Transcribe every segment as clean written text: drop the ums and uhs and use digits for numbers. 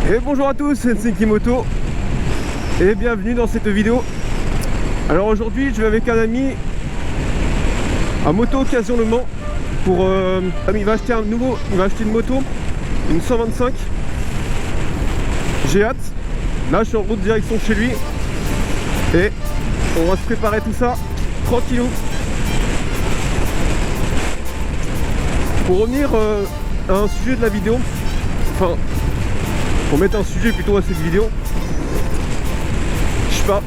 Et bonjour à tous, c'est Senkimoto et bienvenue dans cette vidéo. Alors aujourd'hui je vais avec un ami à Moto Occasion Le Mans pour il va acheter une moto, une 125. J'ai hâte. Là je suis en route direction chez lui et on va se préparer tout ça tranquillou. Pour revenir à un sujet de la vidéo, enfin pour mettre un sujet plutôt à cette vidéo,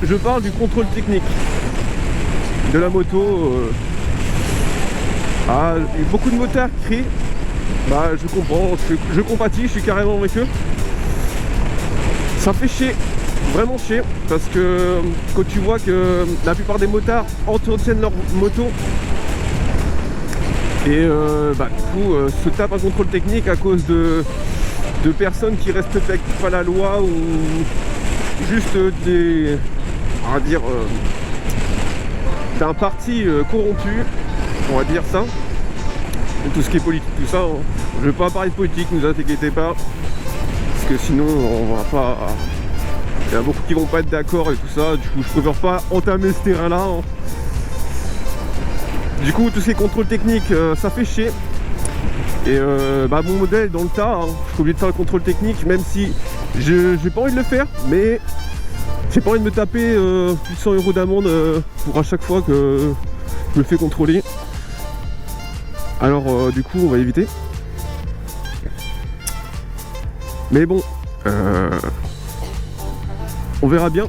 je parle du contrôle technique de la moto. Beaucoup de motards crient, je comprends, je compatis, je suis carrément avec eux. Ça fait chier, vraiment chier, parce que quand tu vois que la plupart des motards entretiennent leur moto et du coup se tapent un contrôle technique à cause de personnes qui respectent pas la loi ou juste d'un parti corrompu, on va dire ça. Et tout ce qui est politique, tout ça, je vais pas parler de politique, ne vous inquiétez pas, parce que sinon on va pas. Il y a beaucoup qui vont pas être d'accord et tout ça, du coup je préfère pas entamer ce terrain là. Du coup tout ce qui est contrôle technique, ça fait chier. Et mon modèle dans le tas, je suis obligé de faire le contrôle technique, même si j'ai pas envie de le faire, mais j'ai pas envie de me taper 800 € d'amende pour à chaque fois que je me fais contrôler. Alors du coup on va éviter. Mais bon, on verra bien.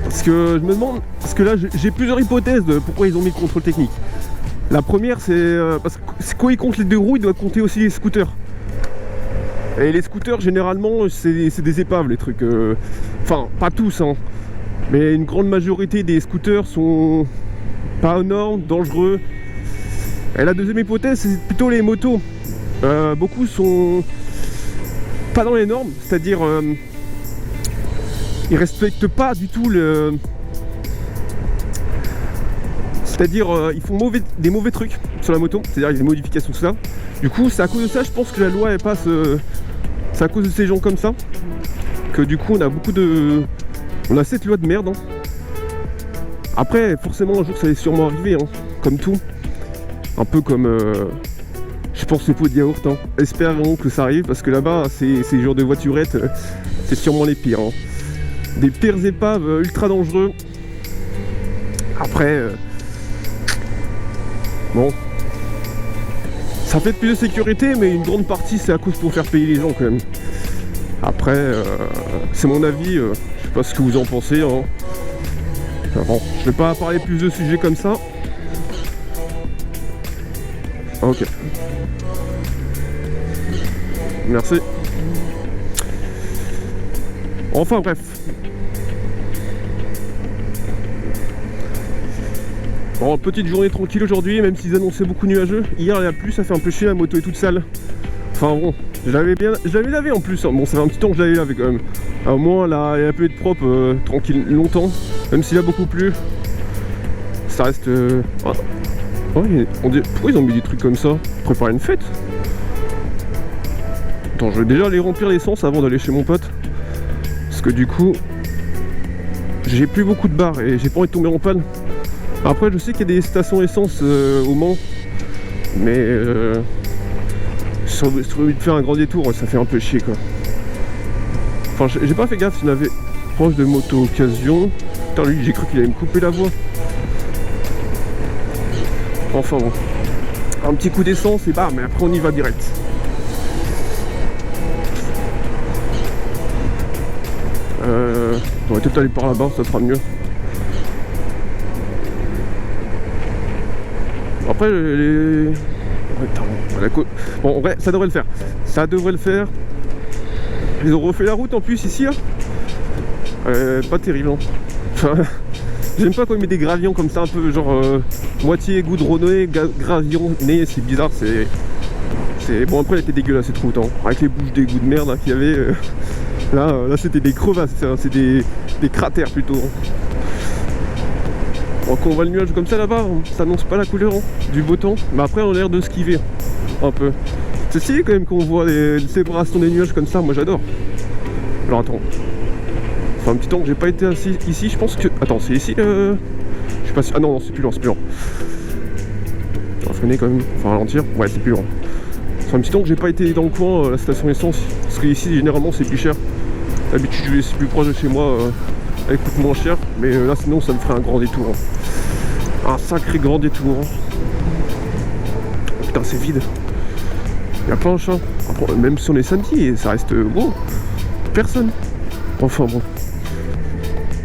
Parce que je me demande, parce que là j'ai plusieurs hypothèses de pourquoi ils ont mis le contrôle technique. La première, c'est parce que quand il compte les deux roues, il doit compter aussi les scooters. Et les scooters, généralement, c'est des épaves, les trucs. Enfin, pas tous, hein. Mais une grande majorité des scooters sont pas aux normes, dangereux. Et la deuxième hypothèse, c'est plutôt les motos. Beaucoup sont pas dans les normes, c'est-à-dire ils respectent pas du tout le... C'est-à-dire ils font des mauvais trucs sur la moto, c'est-à-dire des modifications, tout ça. Du coup c'est à cause de ça, je pense que la loi elle passe, c'est à cause de ces gens comme ça que du coup on a cette loi de merde, hein. Après forcément un jour ça va sûrement arriver, hein, comme tout. Un peu comme je pense le pot de yaourt, hein. Espérons que ça arrive, parce que là-bas ces genres de voiturettes, c'est sûrement les pires, hein. Des pires épaves ultra dangereux. Après bon, ça fait plus de sécurité, mais une grande partie c'est à cause pour faire payer les gens quand même. Après, c'est mon avis, je sais pas ce que vous en pensez, hein. Bon, je vais pas parler plus de sujets comme ça. Ok. Merci. Enfin bref. Bon, petite journée tranquille aujourd'hui, même s'ils annonçaient beaucoup nuageux. Hier il y a plu, ça fait un peu chier, la moto est toute sale. Enfin bon, je l'avais lavé en plus, hein. Bon, ça fait un petit temps que je l'avais lavé quand même. Au moins là, il y a pu être propre tranquille longtemps, même s'il a beaucoup plu. Ça reste... pourquoi ils ont mis des trucs comme ça? Préparer une fête? Attends, je vais déjà aller remplir l'essence avant d'aller chez mon pote. Parce que du coup, j'ai plus beaucoup de barres et j'ai pas envie de tomber en panne. Après je sais qu'il y a des stations essence au Mans, mais sur envie de faire un grand détour, ça fait un peu chier quoi. Enfin j'ai pas fait gaffe s'il y en avait proche de Moto Occasion. Putain lui j'ai cru qu'il allait me couper la voie. Enfin bon, un petit coup d'essence et mais après on y va direct. On va peut-être aller par là-bas, ça sera mieux. Après bon en vrai ça devrait le faire. Ça devrait le faire. Ils ont refait la route en plus ici là. Pas terrible, hein. Enfin, j'aime pas quand ils mettent des gravillons comme ça, un peu genre moitié goudronné, gravillonné, c'est bizarre, c'est... Bon après elle était dégueulasse cette route, hein. Avec les bouches d'égout de merde hein, qu'il y avait. Là c'était des crevasses, hein. C'est des cratères plutôt, hein. Bon, quand on voit le nuage comme ça là-bas, ça annonce pas la couleur, hein, du beau temps. Mais après on a l'air de skiver un peu. C'est stylé quand même qu'on voit les séparations des nuages comme ça, moi j'adore. Alors attends. Ça fait un petit temps que j'ai pas été assis ici, je pense que... Attends, c'est ici Je sais pas si... Ah non, non c'est plus loin, c'est plus loin. On va freiner quand même, enfin ralentir. Ouais, c'est plus loin. Ça fait un petit temps que j'ai pas été dans le coin, la station essence. Parce que ici, généralement, c'est plus cher. D'habitude, je suis plus proche de chez moi, elle coûte moins cher. Mais là, sinon, ça me ferait un grand détour. Hein. Un sacré grand détour. Hein. Oh, putain, c'est vide. Il y a plein de chats. Après, même si on est samedi, ça reste beau. Personne. Enfin bon.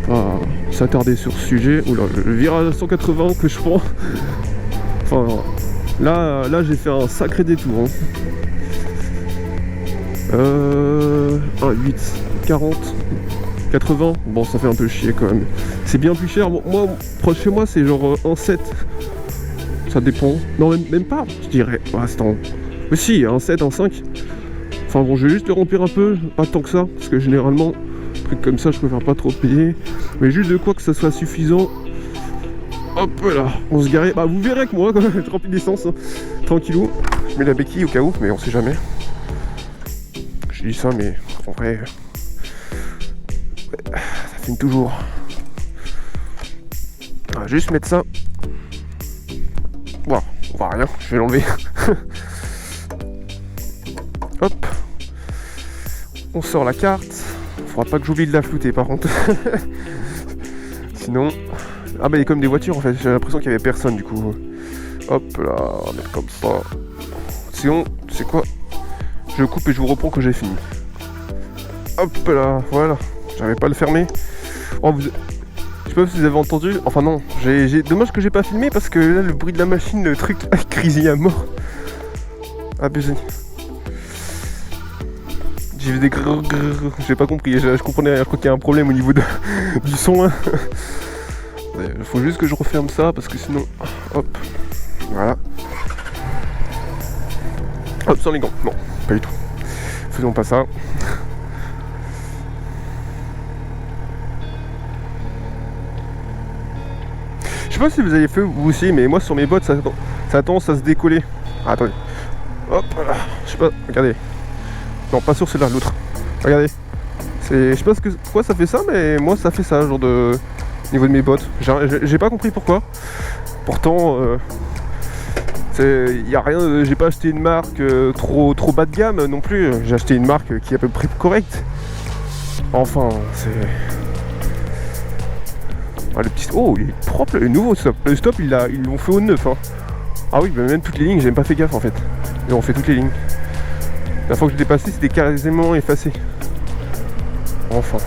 Pas s'attarder sur ce sujet. Oula, le virage à 180 que je prends. Enfin, là j'ai fait un sacré détour. Hein. 1, 8, 40, 80. Bon, ça fait un peu chier quand même. C'est bien plus cher. Bon, moi, proche de chez moi, c'est genre 1,7. Ça dépend. Non, même pas, je dirais. Ouais, c'est en... Mais si, 1,7, 1,5. Enfin bon, je vais juste le remplir un peu, pas tant que ça, parce que généralement, un truc comme ça, je préfère pas trop payer. Mais juste de quoi que ça soit suffisant. Hop là, on se garait. Bah vous verrez que moi, quand même, je remplis d'essence, hein. Tranquillou. Je mets la béquille au cas où, mais on sait jamais. Je dis ça, mais en vrai, ça filme toujours. On va juste mettre ça. Bon, on voit rien, je vais l'enlever. Hop. On sort la carte. Faudra pas que j'oublie de la flouter par contre. Sinon... Ah bah il y a comme des voitures en fait. J'ai l'impression qu'il y avait personne du coup. Hop là, on va mettre comme ça. Sinon, tu sais quoi? Je coupe et je vous reprends quand j'ai fini. Hop là, voilà. J'arrivais pas à le fermer. Oh, je sais pas si vous avez entendu. Enfin non, dommage que j'ai pas filmé parce que là le bruit de la machine, le truc crisille à mort. Ah besogne. J'ai vu des grrr. J'ai pas compris, je comprenais rien, je crois qu'il y a un problème au niveau du son. Hein. Il faut juste que je referme ça parce que sinon. Hop. Voilà. Hop, sans les gants. Non, pas du tout. Faisons pas ça. Je sais pas si vous avez fait vous aussi, mais moi sur mes bottes ça a tendance à se décoller. Ah, attendez. Hop là. Je sais pas, regardez. Non, pas sur celle-là, l'autre. Regardez. Je sais pas pourquoi ça fait ça, mais moi ça fait ça, genre de... Au niveau de mes bottes. J'ai pas compris pourquoi. Pourtant, y a rien. J'ai pas acheté une marque trop bas de gamme non plus. J'ai acheté une marque qui est à peu près correcte. Enfin, c'est... Ah, le petit... Oh, il est propre, le nouveau stop. Le stop, ils l'ont fait au neuf. Hein. Ah oui, bah même toutes les lignes, j'ai même pas fait gaffe en fait. Ils ont fait toutes les lignes. La fois que je l'ai passé, c'était quasiment effacé. Enfin.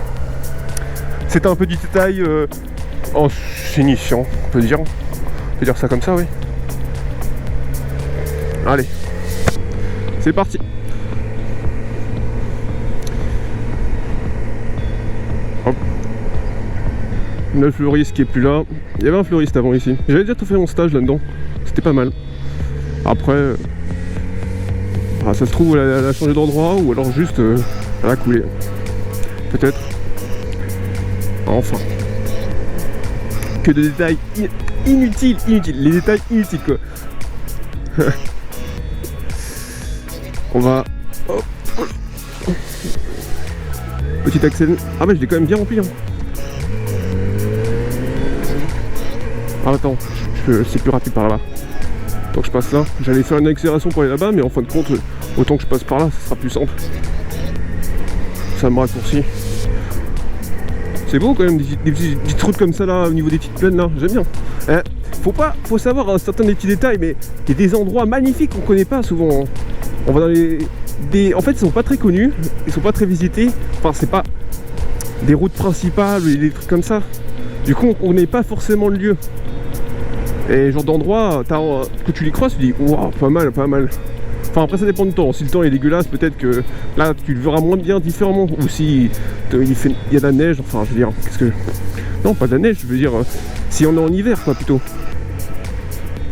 C'était un peu du détail insignifiant, on peut dire. On peut dire ça comme ça, oui. Allez. C'est parti. Hop. Le fleuriste qui est plus là. Il y avait un fleuriste avant ici. J'avais déjà tout fait mon stage là-dedans. C'était pas mal. Après... Ah, ça se trouve, elle a changé d'endroit ou alors juste elle a coulé. Peut-être. Enfin. Que de détails inutiles. Les détails inutiles quoi. On va... Hop. Petit accès. Ah mais je l'ai quand même bien rempli. Hein. Ah attends, c'est plus rapide par là-bas. Donc je passe là, j'allais faire une accélération pour aller là-bas, mais en fin de compte, autant que je passe par là, ça sera plus simple. Ça me raccourcit. C'est beau quand même, des petites routes comme ça là, au niveau des petites plaines là, j'aime bien. Faut savoir certains des petits détails, mais il y a des endroits magnifiques qu'on connaît pas souvent. On va dans en fait, ils sont pas très connus, ils sont pas très visités. Enfin, c'est pas des routes principales ou des trucs comme ça. Du coup, on connaît pas forcément le lieu. Et genre d'endroit, que tu les crosses, tu dis waouh, pas mal. Enfin après ça dépend du temps, si le temps est dégueulasse, peut-être que là tu le verras moins bien différemment. Ou si il y a de la neige, enfin je veux dire, qu'est-ce que... Non pas de la neige, je veux dire, si on est en hiver quoi plutôt.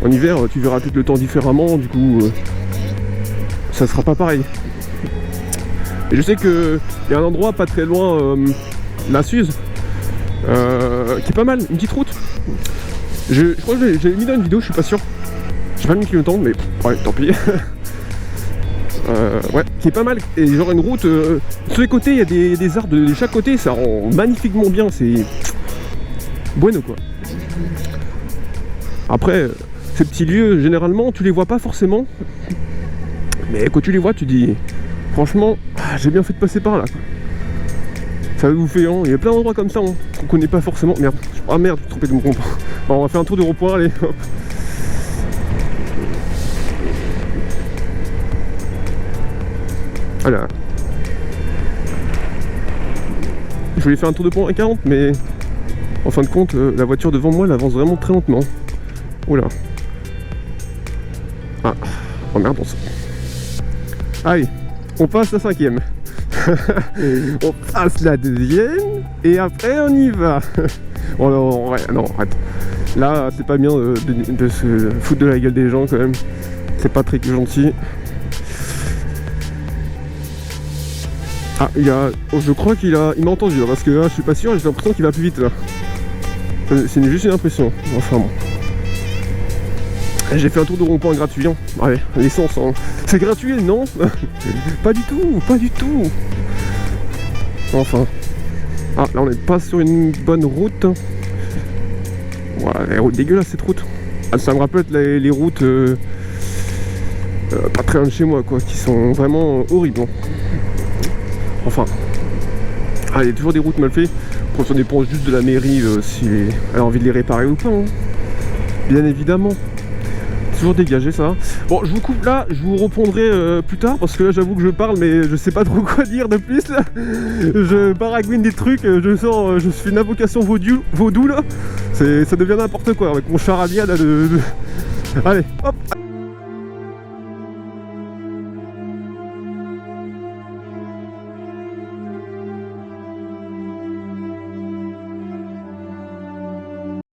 En hiver tu verras tout le temps différemment, du coup ça sera pas pareil. Et je sais que il y a un endroit pas très loin, la Suze, qui est pas mal, une petite route. Je crois que j'ai mis dans une vidéo, je suis pas sûr. J'ai pas mis le temps, mais ouais, tant pis. Ouais, qui est pas mal. Et genre une route, sur les côtés, il y a des arbres de chaque côté, ça rend magnifiquement bien, c'est bueno quoi. Après, ces petits lieux, généralement, tu les vois pas forcément. Mais quand tu les vois, tu dis, franchement, j'ai bien fait de passer par là quoi. Ça vous fait, hein, il y a plein d'endroits comme ça, hein, qu'on connaît pas forcément. Merde, ah merde, je me suis trompé de mon rond-point. Bon, on va faire un tour de rond-point, allez, hop. Voilà. Je voulais faire un tour de pont à 40, mais en fin de compte, la voiture devant moi, elle avance vraiment très lentement. Oula. Ah, oh merde, on se... Allez, on passe la 5e. On passe la 2e, et après on y va. Oh non, ouais, non, arrête. Là, c'est pas bien de se foutre de la gueule des gens quand même. C'est pas très gentil. Ah, il y a... Oh, je crois qu'il m'a entendu là, parce que là, je suis pas sûr, j'ai l'impression qu'il va plus vite là. C'est juste une impression. Enfin bon. J'ai fait un tour de rond-point gratuit. Hein. Ouais, l'essence. Hein. C'est gratuit, non? Pas du tout, pas du tout. Enfin. Ah, là on est pas sur une bonne route. Voilà, les routes dégueulasses cette route. Ah, ça me rappelle les routes pas très loin de chez moi quoi, qui sont vraiment horribles. Hein. Enfin, il y a toujours des routes mal faites. Après, ça dépend juste de la mairie si elle a envie de les réparer ou pas. Hein. Bien évidemment. Toujours dégagé ça. Bon, je vous coupe là, je vous reprendrai plus tard parce que là j'avoue que je parle mais je sais pas trop quoi dire de plus là. Je baragouine des trucs, je fais une invocation vaudou là. Ça devient n'importe quoi avec mon charabia là de... Allez, hop.